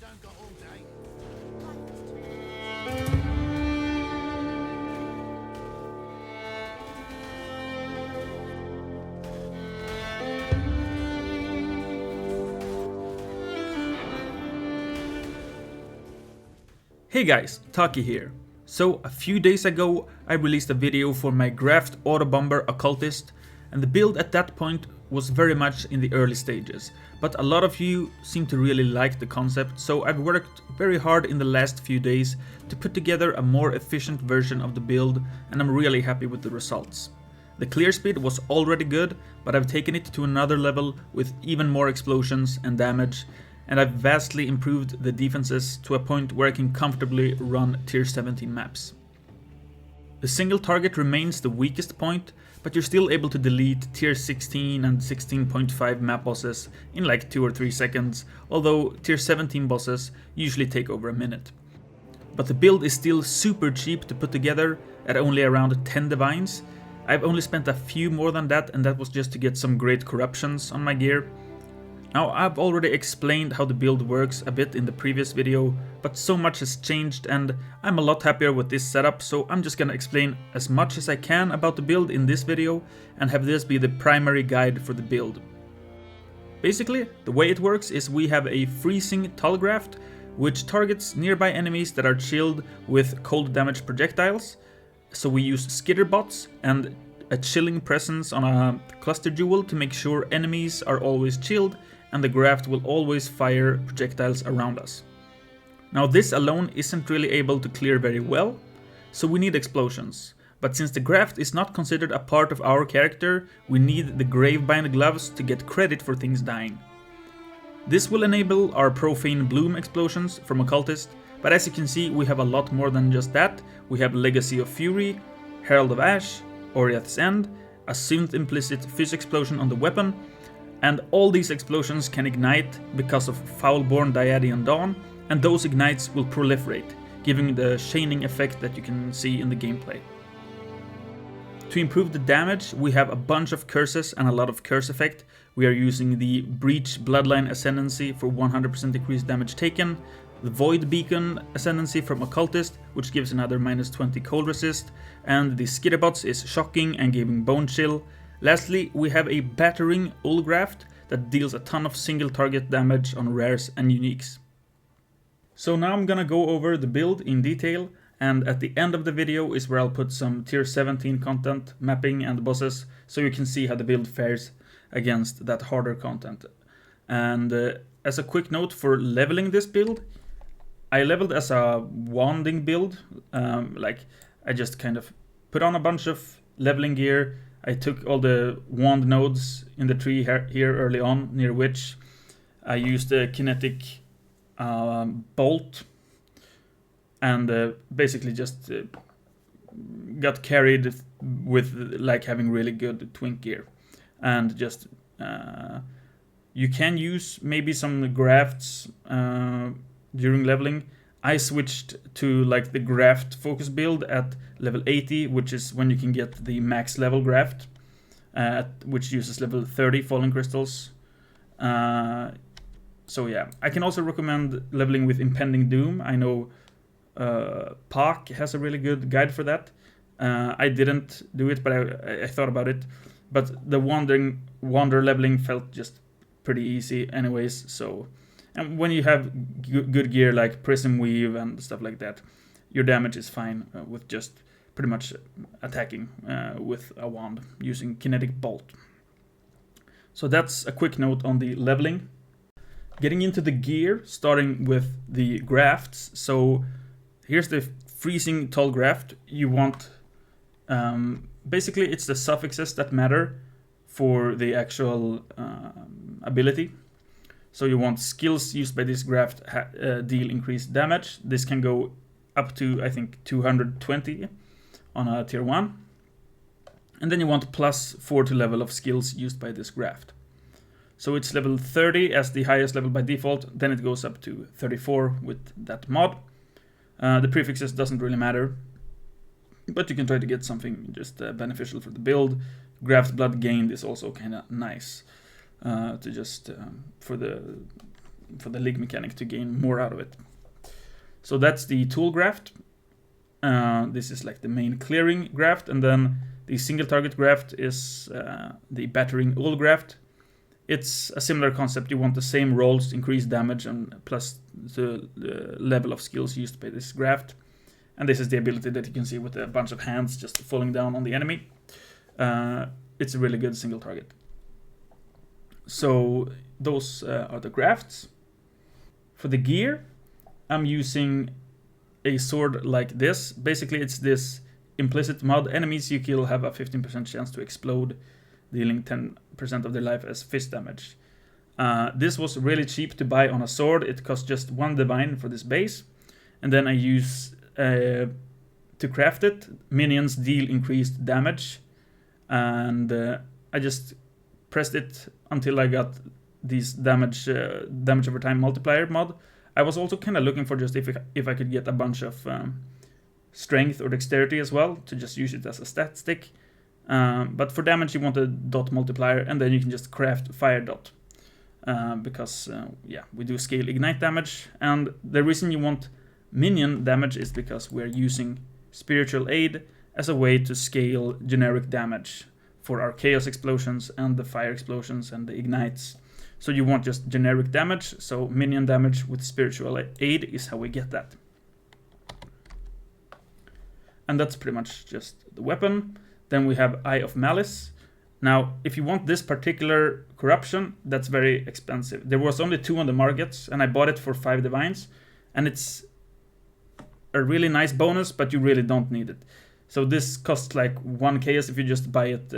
Don't got all day. Hey guys, Taki here. So a few days ago I released a video for my Graft Autobomber Occultist, and the build at that point was very much in the early stages, but a lot of you seem to really like the concept, so I've worked very hard in the last few days to put together a more efficient version of the build, and I'm really happy with the results. The clear speed was already good, but I've taken it to another level with even more explosions and damage, and I've vastly improved the defenses to a point where I can comfortably run tier 17 maps. The single target remains the weakest point, but you're still able to delete tier 16 and 16.5 map bosses in like 2 or 3 seconds, although tier 17 bosses usually take over a minute. But the build is still super cheap to put together at only around 10 divines. I've only spent a few more than that, and that was just to get some great corruptions on my gear. Now, I've already explained how the build works a bit in the previous video, but so much has changed and I'm a lot happier with this setup, so I'm just gonna explain as much as I can about the build in this video and have this be the primary guide for the build. Basically, the way it works is we have a freezing Tulgraft, which targets nearby enemies that are chilled with cold damage projectiles. So we use skitter bots and a chilling presence on a cluster jewel to make sure enemies are always chilled and the Graft will always fire projectiles around us. Now this alone isn't really able to clear very well, so we need explosions. But since the Graft is not considered a part of our character, we need the Gravebind gloves to get credit for things dying. This will enable our Profane Bloom explosions from Occultist, but as you can see we have a lot more than just that. We have Legacy of Fury, Herald of Ash, Oriath's End, a Synth Implicit Fizz explosion on the weapon, and all these explosions can ignite because of Foulborn Dyadian Dawn, and those ignites will proliferate, giving the chaining effect that you can see in the gameplay. To improve the damage, we have a bunch of curses and a lot of curse effect. We are using the Breach Bloodline Ascendancy for 100% increased damage taken, the Void Beacon Ascendancy from Occultist, which gives another -20 cold resist, and the Skitterbots is shocking and giving bone chill. Lastly, we have a battering Uulgraft that deals a ton of single target damage on rares and uniques. So now I'm gonna go over the build in detail, and at the end of the video is where I'll put some tier 17 content, mapping and bosses, so you can see how the build fares against that harder content. And as a quick note for leveling this build, I leveled as a wanding build, like I just kind of put on a bunch of leveling gear. I took all the wand nodes in the tree here early on, near which I used the kinetic bolt and basically just got carried with like having really good twink gear. And just you can use maybe some Grafts during leveling. I switched to like the Graft focus build at level 80, which is when you can get the max level Graft, which uses level 30 falling crystals. So yeah, I can also recommend leveling with Impending Doom. I know Pak has a really good guide for that. I didn't do it, but I thought about it. But the wander leveling felt just pretty easy anyways, so... And when you have good gear like Prism Weave and stuff like that, your damage is fine with just pretty much attacking with a wand using Kinetic Bolt. So that's a quick note on the leveling. Getting into the gear, starting with the Grafts. So here's the freezing Tulgraft. You want... basically it's the suffixes that matter for the actual ability. So you want skills used by this Graft deal increased damage. This can go up to, I think, 220 on a tier 1. And then you want +4 to level of skills used by this Graft. So it's level 30 as the highest level by default. Then it goes up to 34 with that mod. The prefixes doesn't really matter, but you can try to get something just beneficial for the build. Graft Blood Gained is also kind of nice. To just for the for the lig mechanic to gain more out of it. So that's the Toolgraft. This is like the main clearing graft, and then the single target graft is the battering Uulgraft. It's a similar concept. You want the same rolls, increase damage, and plus the level of skills used by this graft. And this is the ability that you can see with a bunch of hands just falling down on the enemy. It's a really good single target. So those are the grafts. For the gear, I'm using a sword like this. Basically, it's this implicit mod. Enemies you kill have a 15% chance to explode, dealing 10% of their life as fist damage. This was really cheap to buy on a sword. It cost just 1 divine for this base. And then I use, to craft it, minions deal increased damage. And I just pressed it until I got these damage over time multiplier mod. I was also kind of looking for just if I could get a bunch of strength or dexterity as well, to just use it as a stat stick. But for damage you want a dot multiplier, and then you can just craft fire dot. Because yeah, we do scale ignite damage, and the reason you want minion damage is because we're using spiritual aid as a way to scale generic damage for our chaos explosions and the fire explosions and the ignites. So you want just generic damage, so minion damage with spiritual aid is how we get that. And that's pretty much just the weapon. Then we have Eye of Malice. Now, if you want this particular corruption, that's very expensive. There was only 2 on the markets, and I bought it for 5 divines. And it's a really nice bonus, but you really don't need it. So this costs like 1 chaos if you just buy it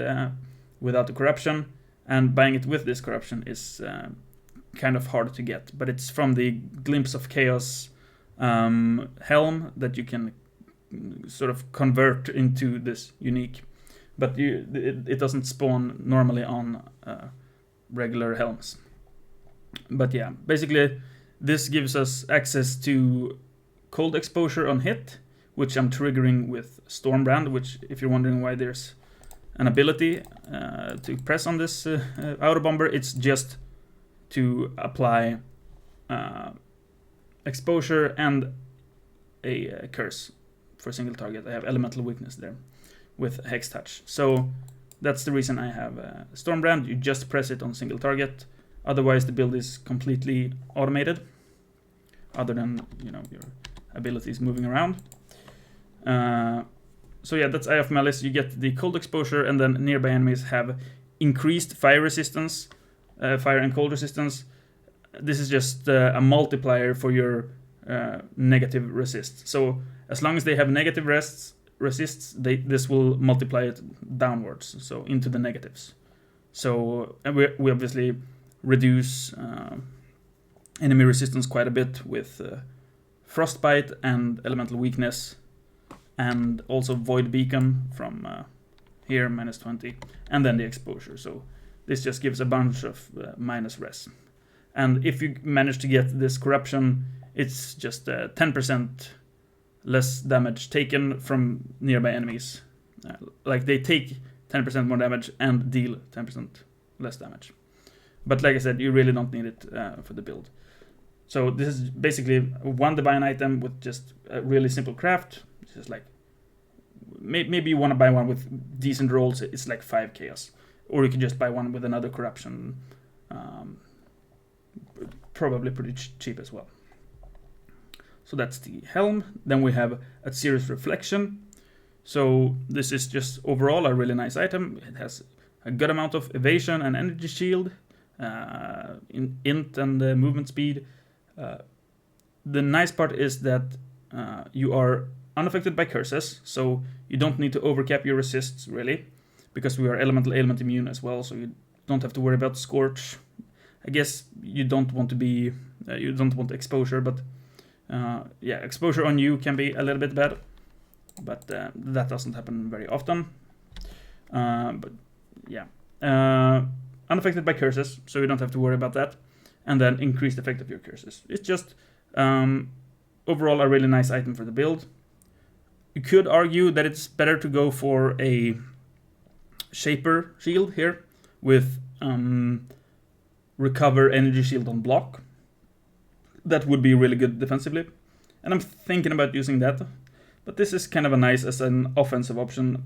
without the corruption. And buying it with this corruption is kind of hard to get. But it's from the Glimpse of Chaos helm that you can sort of convert into this unique. But it doesn't spawn normally on regular helms. But yeah, basically this gives us access to cold exposure on hit, which I'm triggering with Stormbrand, which, if you're wondering why there's an ability to press on this Autobomber, it's just to apply exposure and a curse for a single target. I have elemental weakness there with Hex Touch. So that's the reason I have Stormbrand. You just press it on single target. Otherwise the build is completely automated, other than, you know, your abilities moving around. So yeah, that's Eye of Malice. You get the cold exposure, and then nearby enemies have increased fire resistance, fire and cold resistance. This is just a multiplier for your negative resist. So as long as they have negative resists, this will multiply it downwards, so into the negatives. So we obviously reduce enemy resistance quite a bit with Frostbite and elemental weakness, and also Void Beacon from here, -20, and then the exposure. So this just gives a bunch of minus res. And if you manage to get this corruption, it's just 10% less damage taken from nearby enemies. Like they take 10% more damage and deal 10% less damage. But like I said, you really don't need it for the build. So this is basically 1 divine item with just a really simple craft. It's just like, maybe you want to buy one with decent rolls, it's like 5 chaos. Or you can just buy one with another corruption. Probably pretty cheap as well. So that's the helm. Then we have a Serious Reflection. So this is just overall a really nice item. It has a good amount of evasion and energy shield, in int and movement speed. The nice part is that you are unaffected by curses, so you don't need to overcap your resists really, because we are elemental ailment immune as well, so you don't have to worry about Scorch. I guess you don't want to be, you don't want exposure, but yeah, exposure on you can be a little bit bad, but that doesn't happen very often. But yeah, unaffected by curses, so you don't have to worry about that. And then increased effect of your curses. It's just overall a really nice item for the build. You could argue that it's better to go for a Shaper shield here with recover energy shield on block, that would be really good defensively. And I'm thinking about using that. But this is kind of a nice as an offensive option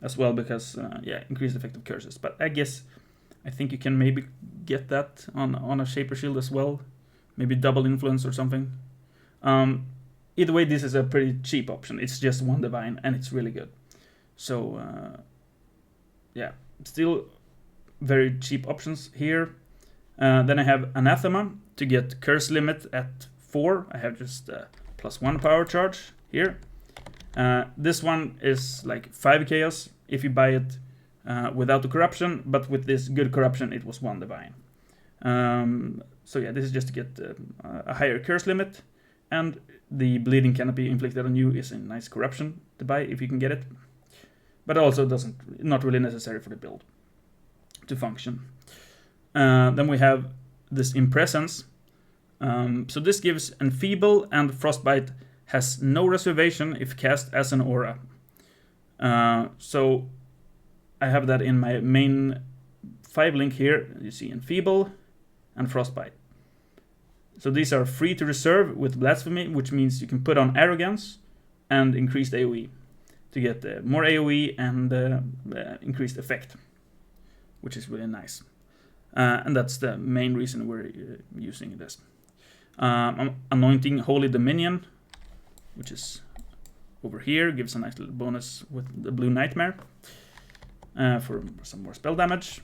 as well, because, yeah, increased effective curses. But I think you can maybe get that on a Shaper Shield as well. Maybe double influence or something. Either way, this is a pretty cheap option. It's just 1 divine and it's really good. So, yeah, still very cheap options here. Then I have Anathema to get curse limit at 4. I have just +1 power charge here. This one is like 5 chaos if you buy it without the corruption, but with this good corruption it was 1 divine. So yeah, this is just to get a higher curse limit, and the bleeding canopy inflicted on you is a nice corruption to buy if you can get it, but also not really necessary for the build to function. Then we have this Impresence. So this gives Enfeeble, and Frostbite has no reservation if cast as an aura. So I have that in my main 5 link here. You see Enfeeble and Frostbite. So these are free to reserve with Blasphemy, which means you can put on Arrogance and increased AoE to get more AoE and increased effect, which is really nice. And that's the main reason we're using this. Anointing Holy Dominion, which is over here, gives a nice little bonus with the Blue Nightmare for some more spell damage.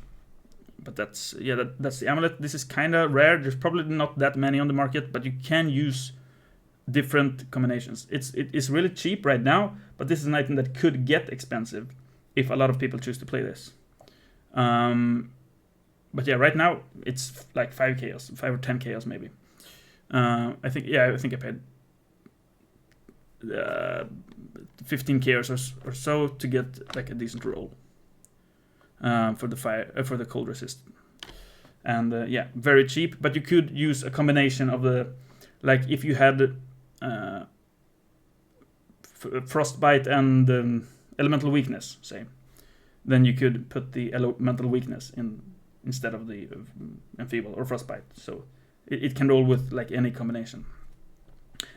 But that's the amulet. This is kind of rare. There's probably not that many on the market, but you can use different combinations. It is really cheap right now, but this is an item that could get expensive if a lot of people choose to play this. But yeah, right now it's like 5 chaos, 5 or 10 chaos maybe. I think I paid 15 chaos or so to get like a decent roll for the cold resist. And yeah, very cheap. But you could use a combination of like if you had Frostbite and Elemental Weakness, say, then you could put the Elemental Weakness in instead of the Enfeeble or Frostbite. So it can roll with like any combination.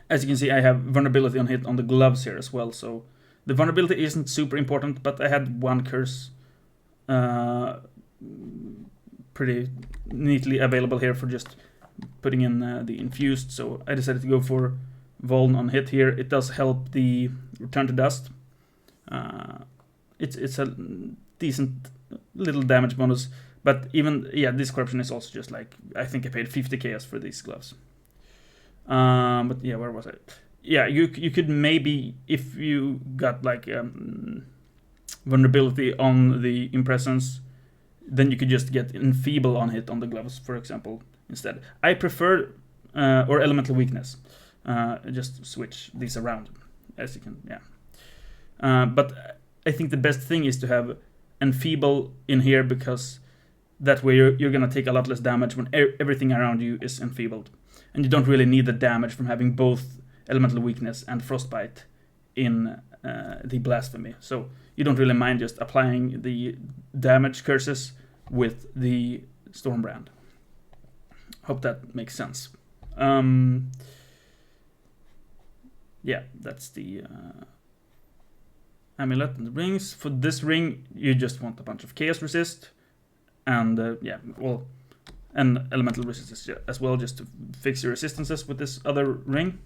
As you can see, I have vulnerability on hit on the gloves here as well. So the vulnerability isn't super important, but I had 1 curse pretty neatly available here for just putting in the infused. So I decided to go for Vuln on hit here. It does help the Return to Dust. It's a decent little damage bonus. But even, yeah, this corruption is also just like, I think I paid 50 chaos for these gloves. But yeah, where was I? Yeah, you could maybe, if you got like vulnerability on the Impresence, then you could just get Enfeeble on hit on the gloves, for example, instead. I prefer, or Elemental Weakness. Just switch these around, as you can, yeah. But I think the best thing is to have Enfeeble in here, because that way you're going to take a lot less damage when everything around you is enfeebled. And you don't really need the damage from having both Elemental Weakness and Frostbite in the Blasphemy. So you don't really mind just applying the damage curses with the Stormbrand. Hope that makes sense. Yeah, that's the amulet and the rings. For this ring, you just want a bunch of Chaos Resist. And yeah, well, and Elemental Resistance as well, just to fix your resistances with this other ring.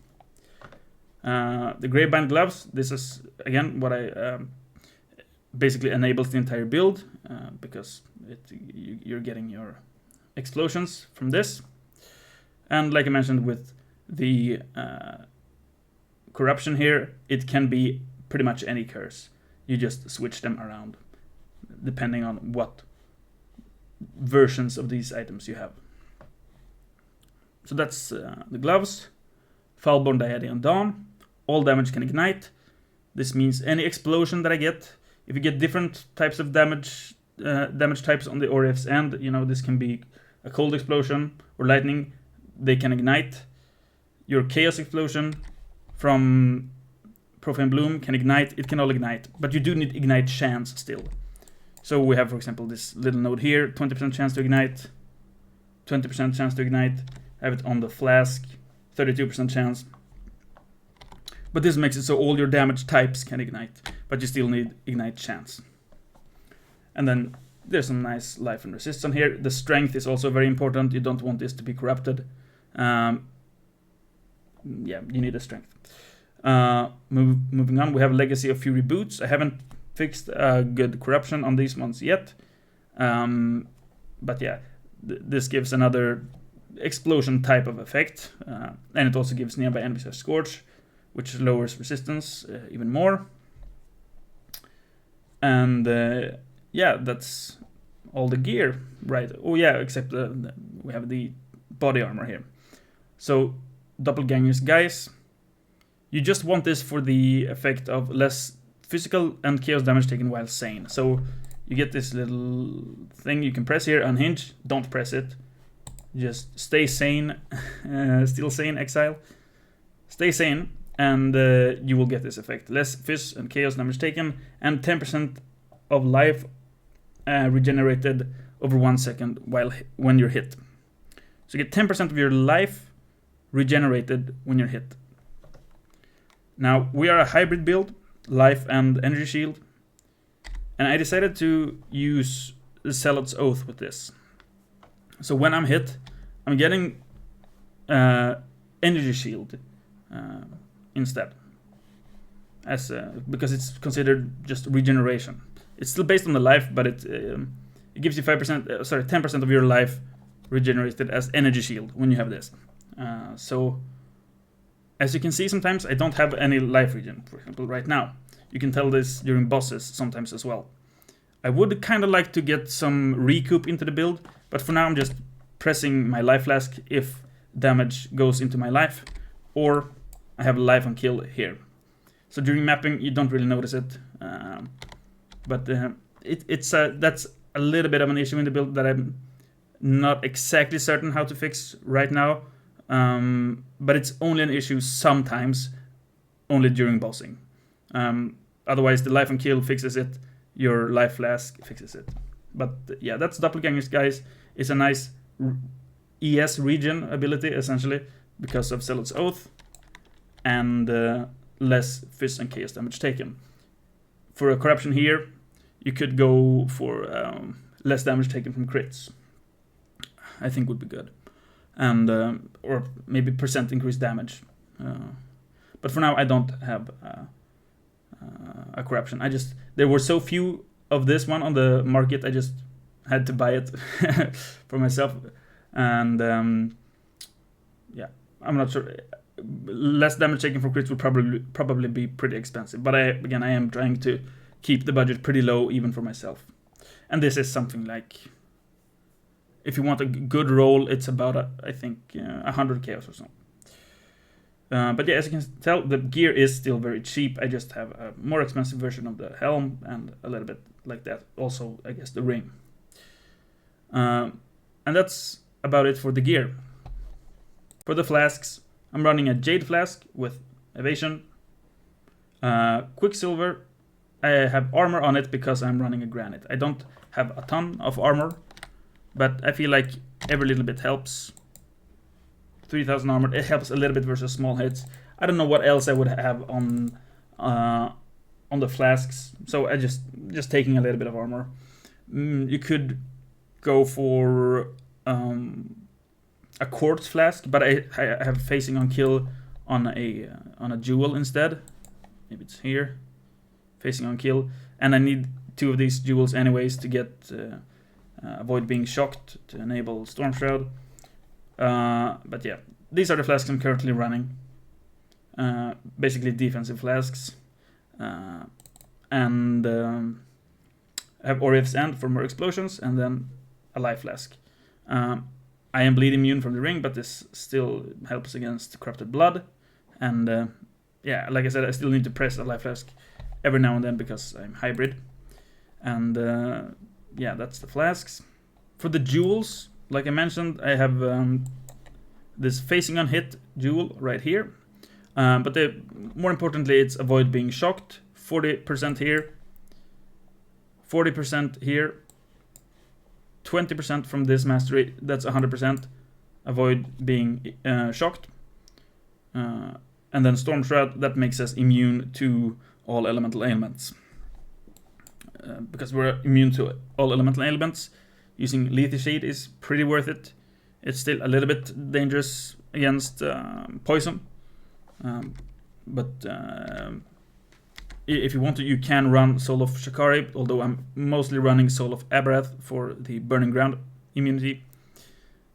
The Gravebind gloves, this is again what I basically enables the entire build, because you're getting your explosions from this. And like I mentioned with the corruption here, it can be pretty much any curse. You just switch them around depending on what versions of these items you have. So that's the gloves. Foulborn Diadem Dawn. All damage can ignite. This means any explosion that I get, if you get different types of damage types on the Orif's end, you know, this can be a cold explosion or lightning, they can ignite. Your Chaos Explosion from Profane Bloom can ignite, it can all ignite, but you do need ignite chance still. So we have, for example, this little node here, 20% chance to ignite, 20% chance to ignite. I have it on the Flask, 32% chance. But this makes it so all your damage types can ignite, but you still need ignite chance. And then there's some nice life and resist on here. The strength is also very important. You don't want this to be corrupted. Yeah, you need a strength. Moving on, we have Legacy of Fury boots. I haven't fixed good corruption on these ones yet. But yeah, this gives another explosion type of effect. And it also gives nearby enemies a scorch, which lowers resistance even more. And yeah, that's all the gear, right? Oh yeah, except we have the body armor here. So doppelgangers, guys, you just want this for the effect of less physical and chaos damage taken while sane. So you get this little thing you can press here, unhinge, don't press it. Just stay sane, still sane, exile. Stay sane, and you will get this effect. Less phys and chaos damage taken, and 10% of life regenerated over 1 second when you're hit. So you get 10% of your life regenerated when you're hit. Now, we are a hybrid build, life and energy shield. And I decided to use the Zealot's Oath with this. So when I'm hit, I'm getting energy shield instead. Because it's considered just regeneration. It's still based on the life, but it gives you 10% of your life regenerated as energy shield when you have this. So, as you can see, sometimes I don't have any life regen, for example, right now. You can tell this during bosses sometimes as well. I would kind of like to get some recoup into the build, but for now I'm just pressing my life flask if damage goes into my life, or I have life on kill here. So during mapping, you don't really notice it. But that's a little bit of an issue in the build that I'm not exactly certain how to fix right now. But it's only an issue sometimes, only during bossing. Otherwise, the life and kill fixes it. Your life flask fixes it. But yeah, that's Doppelgangers, guys. It's a nice ES regen ability, essentially, because of Zealot's Oath. And less phys and chaos damage taken. For a corruption here, you could go for less damage taken from crits. I think would be good. And or maybe percent increased damage. But for now, I don't have a corruption. There were so few of this one on the market, I just had to buy it for myself. And yeah, I'm not sure. Less damage taken from crits would probably be pretty expensive. But I am trying to keep the budget pretty low even for myself. And this is something like, if you want a good roll, it's about I think 100 chaos or so. But yeah, as you can tell, the gear is still very cheap. I just have a more expensive version of the helm and a little bit like that. Also, I guess the ring. And that's about it for the gear. For the flasks, I'm running a Jade flask with evasion, Quicksilver. I have armor on it because I'm running a granite. I don't have a ton of armor, but I feel like every little bit helps. 3000 armor, it helps a little bit versus small hits. I don't know what else I would have on the flasks, so I just taking a little bit of armor. You could go for a quartz flask, but I have facing on kill on a jewel instead. Maybe it's here, facing on kill, and I need 2 of these jewels anyways to get avoid being shocked to enable Storm Shroud. But yeah, these are the flasks I'm currently running. Basically defensive flasks, and I have Orief's End for more explosions, and then a life flask. I am bleed immune from the ring, but this still helps against corrupted blood. And yeah, like I said, I still need to press a life flask every now and then because I'm hybrid. And yeah, that's the flasks. For the jewels, like I mentioned, I have this facing on hit jewel right here. But more importantly, it's avoid being shocked. 40% here, 40% here, 20% from this mastery, that's 100%. Avoid being shocked. And then Storm Shroud, that makes us immune to all elemental ailments. Because we're immune to all elemental ailments, using Lethe Shade is pretty worth it. It's still a little bit dangerous against poison. But if you want to, you can run Soul of Shakari, although I'm mostly running Soul of Aberrath for the Burning Ground immunity.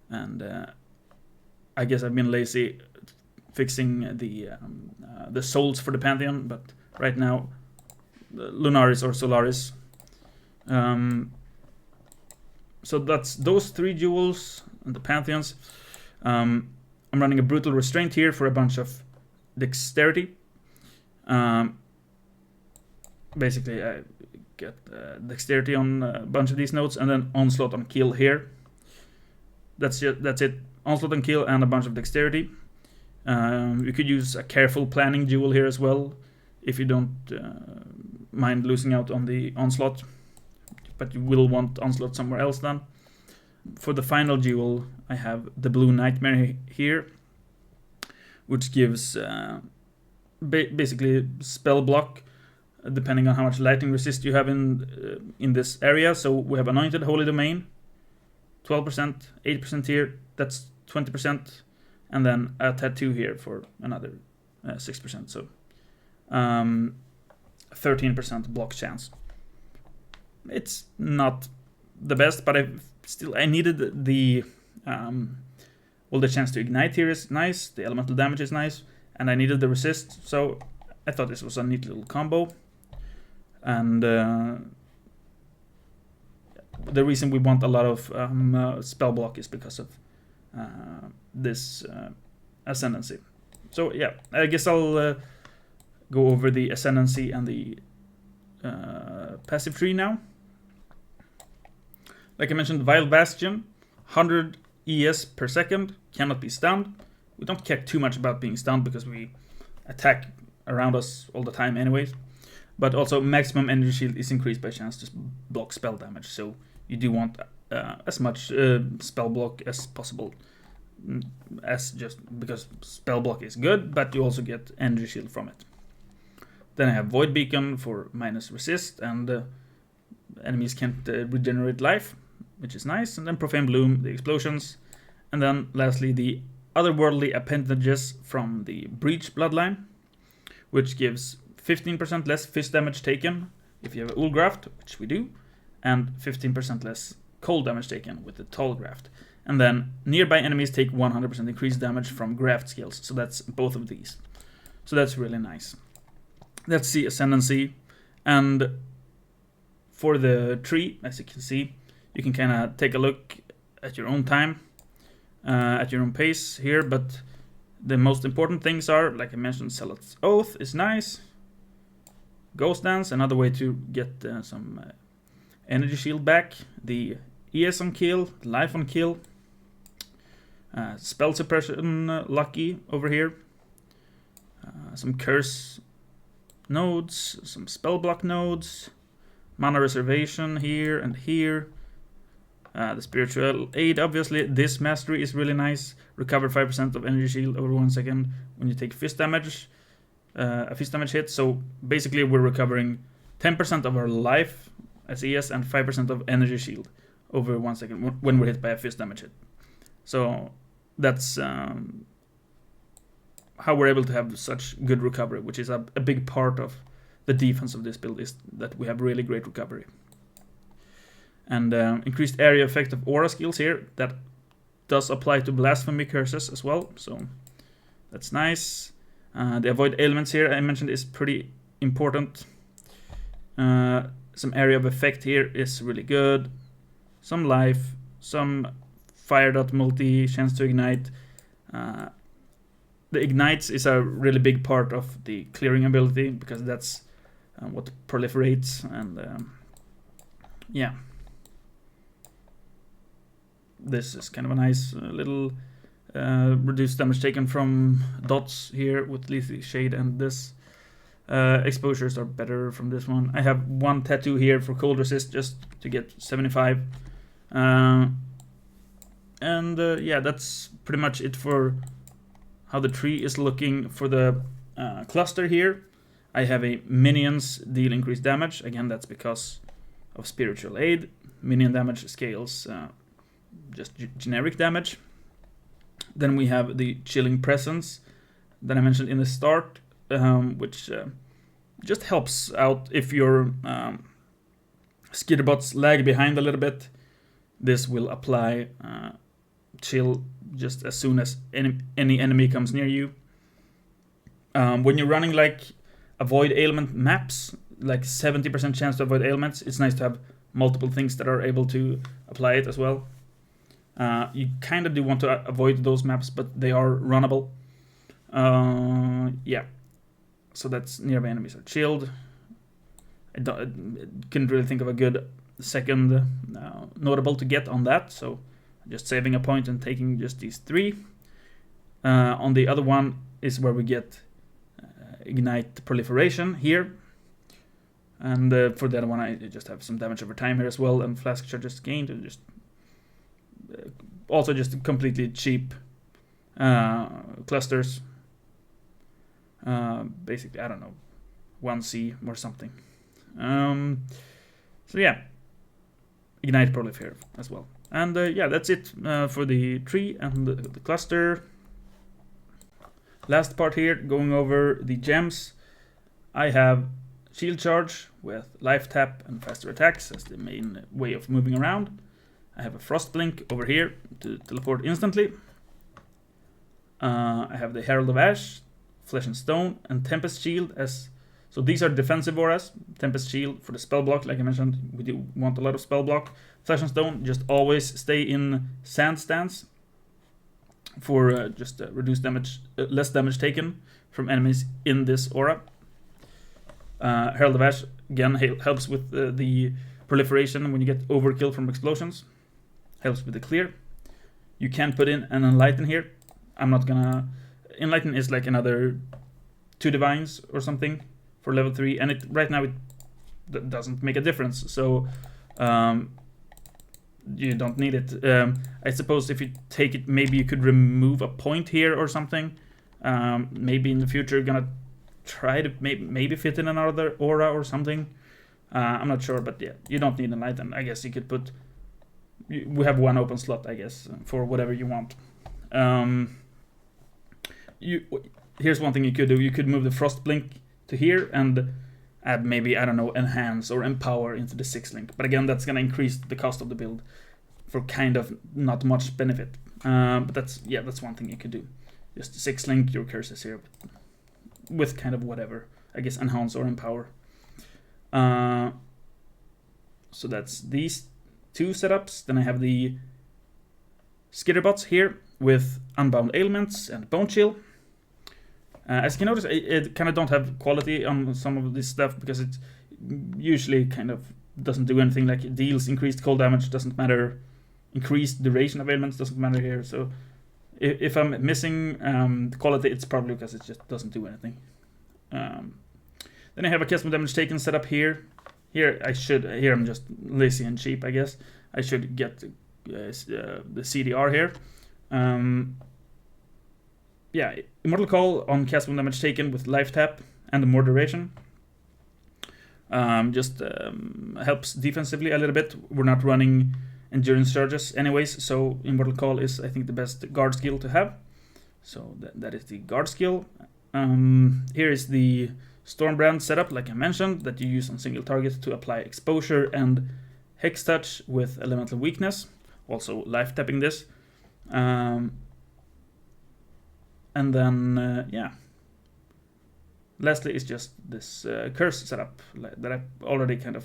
And I guess I've been lazy fixing the souls for the Pantheon, but right now Lunaris or Solaris. So that's those 3 jewels and the Pantheons. I'm running a Brutal Restraint here for a bunch of Dexterity. Basically, I get Dexterity on a bunch of these nodes, and then Onslaught on Kill here. That's it. Onslaught on Kill and a bunch of Dexterity. You could use a Careful Planning jewel here as well, if you don't mind losing out on the Onslaught. But you will want Onslaught somewhere else then. For the final jewel, I have the Blue Nightmare here, which gives basically spell block, depending on how much lightning resist you have in this area. So we have Anointed Holy Domain, 12%, 8% here, that's 20%, and then a Tattoo here for another 6%, so 13% block chance. It's not the best, but I needed the the chance to ignite here is nice, the elemental damage is nice, and I needed the resist, so I thought this was a neat little combo. And the reason we want a lot of spell block is because of this Ascendancy. So yeah, I guess I'll go over the Ascendancy and the passive tree now. Like I mentioned, Vile Bastion, 100 ES per second, cannot be stunned. We don't care too much about being stunned because we attack around us all the time anyways. But also maximum energy shield is increased by chance to block spell damage, so you do want as much spell block as possible, as just because spell block is good, but you also get energy shield from it. Then I have Void Beacon for minus resist, and enemies can't regenerate life, which is nice. And then Profane Bloom, the explosions, and then lastly the otherworldly appendages from the Breach bloodline, which gives 15% less fist damage taken if you have Uulgraft, which we do, and 15% less cold damage taken with the Tulgraft. And then nearby enemies take 100% increased damage from Graft skills, so that's both of these. So that's really nice. That's the Ascendancy, and for the tree, as you can see, you can kind of take a look at your own time, at your own pace here, but the most important things are, like I mentioned, Zealot's Oath is nice. Ghost Dance, another way to get some energy shield back. The ES on kill, life on kill. Spell suppression lucky over here. Some curse nodes, some spell block nodes. Mana reservation here and here. The spiritual aid, obviously. This mastery is really nice. Recover 5% of energy shield over 1 second when you take fist damage. A fist damage hit, so basically we're recovering 10% of our life as ES and 5% of energy shield over 1 second when we're hit by a fist damage hit. So that's how we're able to have such good recovery, which is a big part of the defense of this build, is that we have really great recovery. And increased area effect of aura skills here, that does apply to blasphemy curses as well, so that's nice. The avoid ailments here I mentioned is pretty important. Some area of effect here is really good. Some life, some fire dot multi, chance to ignite. The ignites is a really big part of the clearing ability because that's what proliferates, and yeah. This is kind of a nice little reduced damage taken from dots here with Lethe Shade, and this exposures are better from this one. I have one tattoo here for cold resist just to get 75. And yeah, that's pretty much it for how the tree is looking for the cluster here. I have a minions deal increased damage. Again, that's because of spiritual aid. Minion damage scales just generic damage. Then we have the chilling presence that I mentioned in the start, which just helps out if your skitterbots lag behind a little bit. This will apply chill just as soon as any enemy comes near you. When you're running like avoid ailment maps, like 70% chance to avoid ailments, it's nice to have multiple things that are able to apply it as well. You kind of do want to avoid those maps, but they are runnable. Yeah, so that's nearby enemies are chilled. I couldn't really think of a good second notable to get on that, so just saving a point and taking just these 3. On the other one is where we get ignite proliferation here, and for the other one I just have some damage over time here as well, and flask charges gained, and just also just completely cheap clusters. Basically, I don't know, 1C or something. So yeah, ignite proliferate as well. And yeah, that's it for the tree and the cluster. Last part here, going over the gems. I have shield charge with life tap and faster attacks as the main way of moving around. I have a frost blink over here to teleport instantly. I have the Herald of Ash, Flesh and Stone, and Tempest Shield as... So these are defensive auras. Tempest Shield for the spell block, like I mentioned, we do want a lot of spell block. Flesh and Stone, just always stay in sand stance for just reduced damage, less damage taken from enemies in this aura. Herald of Ash, again, helps with the proliferation when you get overkill from explosions. Helps with the clear. You can put in an Enlighten here. I'm not gonna... Enlighten is like another 2 divines or something for level 3, and right now it doesn't make a difference, so you don't need it. I suppose if you take it, maybe you could remove a point here or something. Maybe in the future you're gonna try to maybe fit in another aura or something. I'm not sure, but yeah, you don't need an item. I guess you could put... We have 1 open slot, I guess, for whatever you want. Here's one thing you could do. You could move the Frost Blink to here and add maybe, I don't know, Enhance or Empower into the 6 link. But again, that's going to increase the cost of the build for kind of not much benefit. But that's one thing you could do. Just 6 link your curses here with kind of whatever. I guess Enhance or Empower. So that's these 2 setups. Then I have the Skitterbots here with Unbound Ailments and Bone Chill. As you can notice, it kind of don't have quality on some of this stuff because it usually kind of doesn't do anything. Like it deals increased cold damage, doesn't matter. Increased duration of ailments doesn't matter here. So if I'm missing the quality, it's probably because it just doesn't do anything. Then I have a custom damage taken set up here. Here I'm just lazy and cheap, I guess. I should get the CDR here. Yeah, Immortal Call on cast when damage taken with life tap and more duration. Just helps defensively a little bit. We're not running endurance charges anyways, so Immortal Call is, I think, the best guard skill to have. So that is the guard skill. Here is the Stormbrand setup, like I mentioned, that you use on single target to apply exposure and Hex Touch with elemental weakness. Also life tapping this. And then, yeah. Lastly is just this curse setup that I've already kind of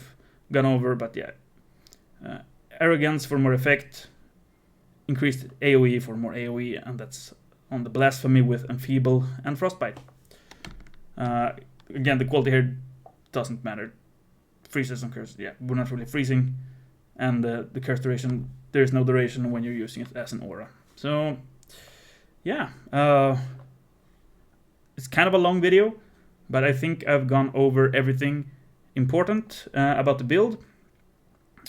gone over, but yeah. Arrogance for more effect, increased AoE for more AoE, and that's on the Blasphemy with Enfeeble and Frostbite. Again, the quality here doesn't matter. Freezes and curse, yeah, we're not really freezing. And the curse duration, there is no duration when you're using it as an aura. So, yeah, it's kind of a long video, but I think I've gone over everything important about the build.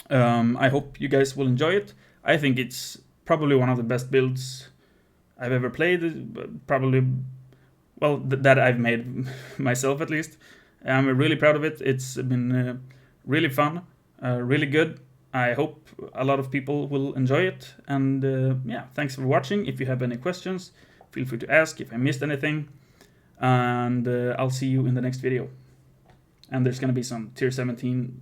I hope you guys will enjoy it. I think it's probably one of the best builds I've ever played, probably, well, that I've made myself at least. I'm really proud of it. It's been really fun, really good. I hope a lot of people will enjoy it. And yeah, thanks for watching. If you have any questions, feel free to ask if I missed anything. And I'll see you in the next video. And there's gonna be some tier 17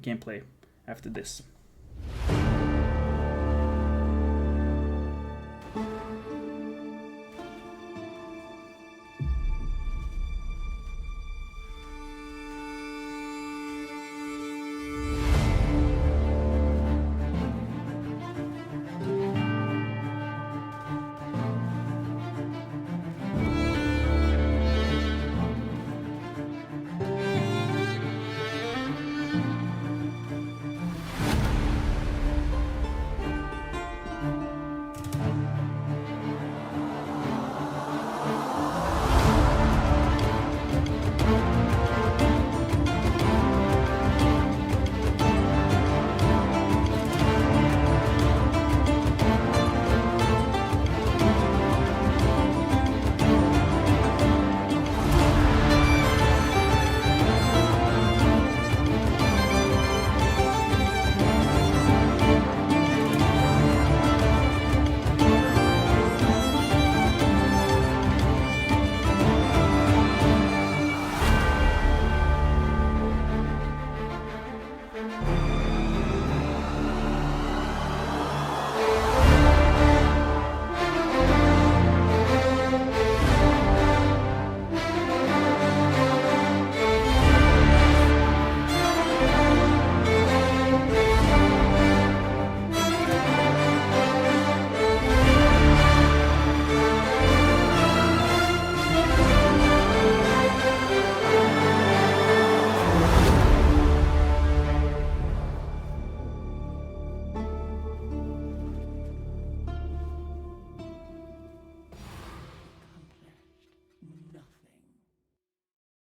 gameplay after this.